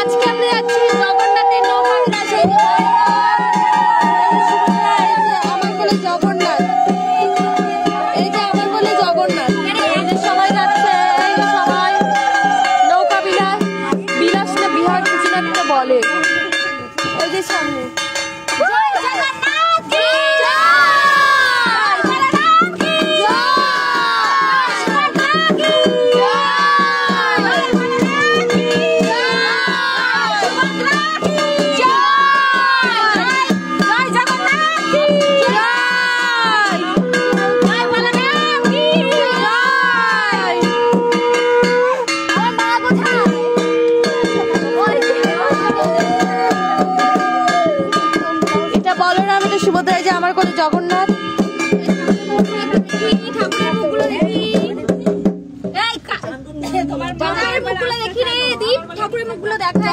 আজকে আমরা যাচ্ছি জগন্নাথের নৌকা বিলাসে। আমার বলে জগন্নাথ, এই যে আমার বলে জগন্নাথ, এই যে সবাই যাচ্ছে, এই যে সবাই নৌকা বিলাস, বিলাস না বিহার কিছু না একটা বলে, এই যে সামনে। সুভদ্রা, যে আমার কোলে জগন্নাথ। ঠাকুরের মুখগুলো দেখি, ঠাকুরের মুখগুলো দেখি রে দীপ, ঠাকুরের মুখগুলো দেখা।